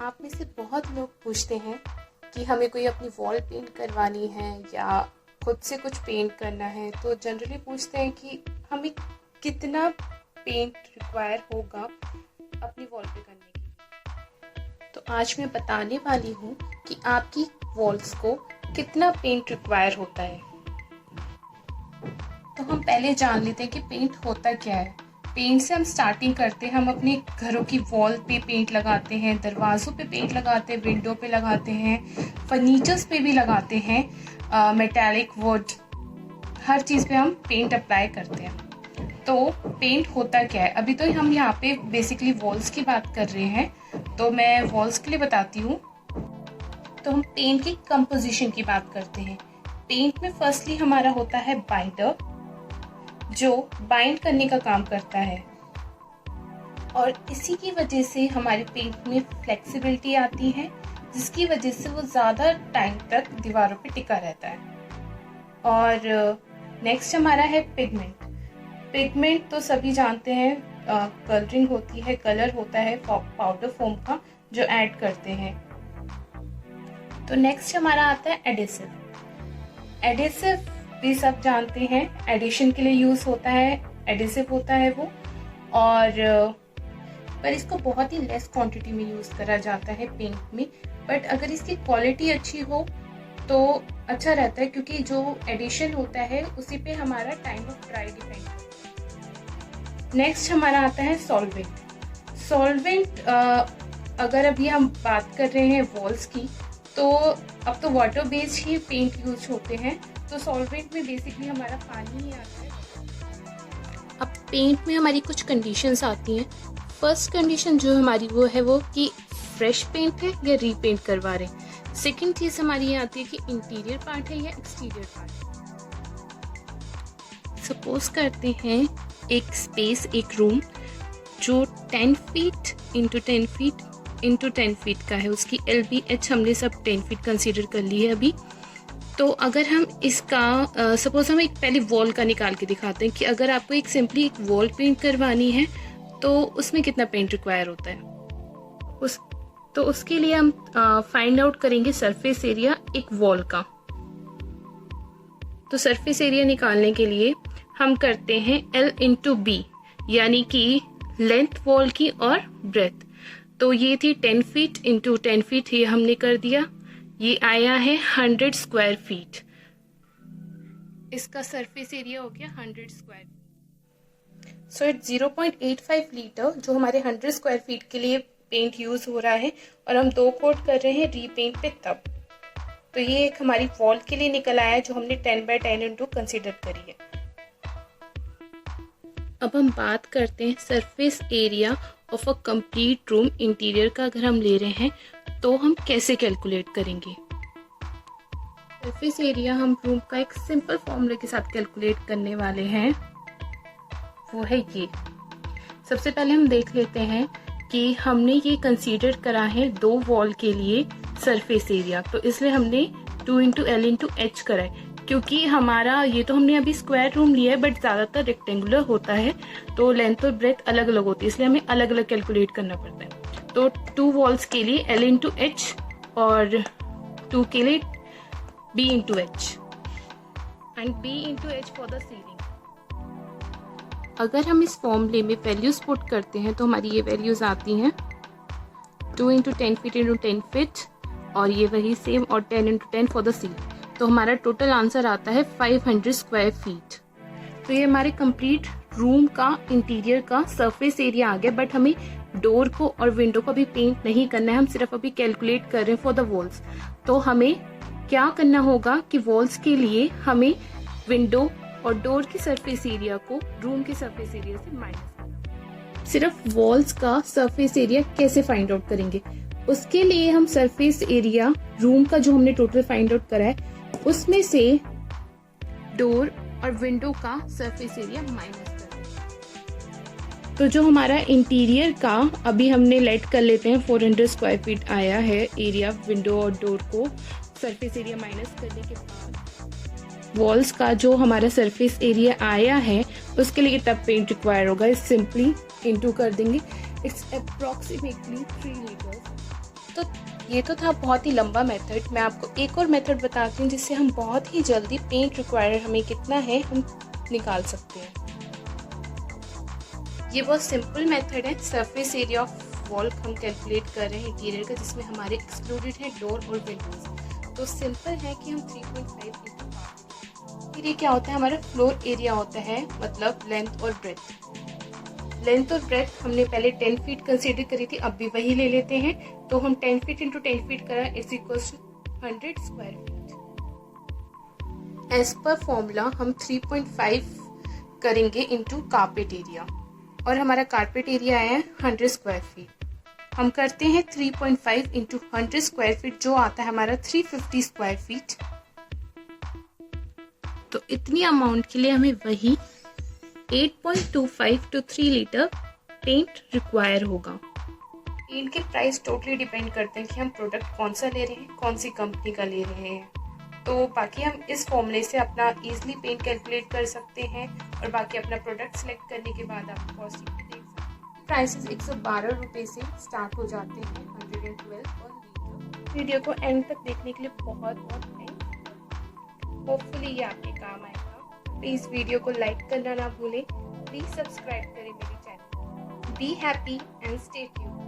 आप में से बहुत लोग पूछते हैं कि हमें कोई अपनी वॉल पेंट करवानी है या खुद से कुछ पेंट करना है, तो जनरली पूछते हैं कि हमें कितना पेंट रिक्वायर होगा अपनी वॉल पे करने के लिए। तो आज मैं बताने वाली हूँ कि आपकी वॉल्स को कितना पेंट रिक्वायर होता है। तो हम पहले जान लेते हैं कि पेंट होता क्या है। पेंट से हम स्टार्टिंग करते हैं। हम अपने घरों की वॉल पे पेंट लगाते हैं, दरवाज़ों पे पेंट लगाते हैं, विंडो पे लगाते हैं, फर्नीचर्स पे भी लगाते हैं, मेटालिक वुड, हर चीज़ पे हम पेंट अप्लाई करते हैं। तो पेंट होता क्या है, अभी तो हम यहाँ पे बेसिकली वॉल्स की बात कर रहे हैं, तो मैं वॉल्स के लिए बताती हूँ। तो हम पेंट की कंपोजिशन की बात करते हैं। पेंट में फर्स्टली हमारा होता है बाइंडर, जो बाइंड करने का काम करता है, और इसी की वजह से हमारे पेंट में फ्लेक्सिबिलिटी आती है, जिसकी वजह से वो ज़्यादा टाइम तक दीवारों पे टिका रहता है। और नेक्स्ट हमारा है पिगमेंट। पिगमेंट तो सभी जानते हैं, कलरिंग होती है, कलर होता है पाउडर फोम का जो ऐड करते हैं। तो नेक्स्ट हमारा आता है एडिसिव। एडिसिव भी सब जानते हैं, एडिशन के लिए यूज होता है, एडिसिव होता है वो, और पर इसको बहुत ही लेस क्वांटिटी में यूज करा जाता है पेंट में। बट अगर इसकी क्वालिटी अच्छी हो तो अच्छा रहता है, क्योंकि जो एडिशन होता है उसी पे हमारा टाइम ऑफ ड्राई डिपेंड करता है। नेक्स्ट हमारा आता है सॉल्वेंट। सॉल्वेंट अगर अभी हम बात कर रहे हैं वॉल्स की, तो अब तो वाटर बेस्ड ही पेंट यूज होते हैं, तो सॉल्वेंट में बेसिकली हमारा पानी ही आता है। अब पेंट में हमारी कुछ कंडीशंस आती हैं। फर्स्ट कंडीशन जो हमारी वो है वो कि फ्रेश पेंट है या रीपेंट करवा रहे हैं। सेकंड चीज़ हमारी ये आती है कि इंटीरियर पार्ट है या एक्सटीरियर पार्ट। सपोज करते हैं एक स्पेस, एक रूम जो 10 feet into 10 feet into 10 feet का है, उसकी LBH हमने सब 10 फीट कंसीडर कर ली है अभी। तो अगर हम इसका सपोज हम एक पहले वॉल का निकाल के दिखाते हैं कि अगर आपको एक सिंपली एक वॉल पेंट करवानी है तो उसमें कितना पेंट रिक्वायर होता है। तो उसके लिए हम फाइंड आउट करेंगे सरफेस एरिया एक वॉल का। तो सरफेस एरिया निकालने के लिए हम करते हैं L इंटू B, यानी कि लेंथ वॉल की और ब्रेथ। तो ये थी 10 फीट इंटू 10 फीट, ये हमने कर दिया, ये आया है 100 स्क्वायर फीट। इसका सरफेस एरिया हो गया 100 स्क्वायर। सो इट 0.85 लीटर जो हमारे 100 स्क्वायर फीट के लिए पेंट यूज हो रहा है, और हम 2 कोट कर रहे हैं रीपेंट पे तब। तो ये एक हमारी वॉल के लिए निकल आया जो हमने 10 बाय 10 इंटू कंसिडर करी है। अब हम बात करते हैं surface area of a complete room interior का। अगर हम ले रहे हैं तो हम कैसे कैलकुलेट करेंगे। सरफेस एरिया हम रूम का एक सिंपल फॉर्मूले के साथ कैलकुलेट करने वाले हैं, वो है ये। सबसे पहले हम देख लेते हैं कि हमने ये कंसीडर करा है 2 वॉल के लिए सरफेस एरिया, तो इसलिए हमने 2 इंटू L इंटू H करा है, क्योंकि हमारा ये तो हमने अभी स्क्वायर रूम लिया है बट ज़्यादातर रेक्टेंगुलर होता है, तो लेंथ और ब्रेथ अलग अलग होती है, इसलिए हमें अलग अलग कैलकुलेट करना पड़ता है। तो 2 वॉल्स के लिए L इंटू H और 2 के लिए B into H and B into H for the ceiling. अगर हम इस फॉर्मूले में वैल्यूज पुट करते हैं तो हमारी ये वैल्यूज आती हैं 2 इंटू 10 फीट इंटू 10 फीट, और ये वही सेम, और 10 इंटू 10 फॉर द सीलिंग। तो हमारा टोटल आंसर आता है 500 स्क्वायर फीट। तो ये हमारे कंप्लीट रूम का इंटीरियर का सरफेस एरिया आ गया। बट हमें डोर को और विंडो को भी पेंट नहीं करना है, हम सिर्फ अभी कैलकुलेट कर रहे हैं फॉर द वॉल्स। तो हमें क्या करना होगा कि वॉल्स के लिए हमें विंडो और डोर की सरफेस एरिया को रूम के सरफेस एरिया से माइनस करना। सिर्फ वॉल्स का सरफेस एरिया कैसे फाइंड आउट करेंगे, उसके लिए हम सरफेस एरिया रूम का जो हमने टोटल फाइंड आउट करा है उसमें से डोर और विंडो का सरफेस एरिया माइनस करें। तो जो हमारा इंटीरियर का अभी हमने लेट कर लेते हैं 400 स्क्वायर फीट आया है एरिया विंडो और डोर को सरफेस एरिया माइनस करने के बाद वॉल्स का जो हमारा सरफेस एरिया आया है उसके लिए तब पेंट रिक्वायर होगा। इस सिंपली इनटू कर देंगे, इट्स अप्रोक्सीमेटली 3 लीटर्स। तो ये तो था बहुत ही लंबा मेथड। मैं आपको एक और मेथड बताती हूँ जिससे हम बहुत ही जल्दी पेंट रिक्वायर्ड हमें कितना है हम निकाल सकते हैं। ये बहुत सिंपल मेथड है। सरफेस एरिया ऑफ वॉल हम कैलकुलेट कर रहे हैं इंटीरियर का, जिसमें हमारे एक्सक्लूडेड है डोर और विंडोज। तो सिंपल है कि हम 3.5 फिर ये क्या होता है, हमारा फ्लोर एरिया होता है, मतलब लेंथ और ब्रेथ। लेंथ और ब्रेथ हमने पहले 10 फीट कंसीडर करी थी, अब भी वही ले लेते हैं। तो हम 10 फीट इंटू 10 फीट करा is equal to 100 square feet. As पर फॉर्मूला हम 3.5 करेंगे इंटू कारपेट एरिया, और हमारा कारपेट एरिया है 100 स्क्वायर फीट। हम करते हैं 3.5 इंटू 100 स्क्वायर फीट, जो आता है हमारा 350 स्क्वायर फीट। तो इतनी अमाउंट के लिए हमें वही 8.25 टू 3 लीटर पेंट रिक्वायर होगा। पेंट के प्राइस टोटली डिपेंड करते हैं कि हम प्रोडक्ट कौन सा ले रहे हैं, कौन सी कंपनी का ले रहे हैं। तो बाकी हम इस फॉर्मूले से अपना इजीली पेंट कैलकुलेट कर सकते हैं, और बाकी अपना प्रोडक्ट सेलेक्ट करने के बाद आप कॉस्टिंग भी देख सकते हैं। प्राइसेस 112 रुपये से स्टार्ट हो जाते हैं, 112 पर लीटर। वीडियो को एंड तक देखने के लिए बहुत बहुत थैंक्स। होपफुली ये आपके काम आएगा। प्लीज़ वीडियो को लाइक करना ना भूलें। प्लीज़ सब्सक्राइब करें मेरे channel. Be happy and stay tuned.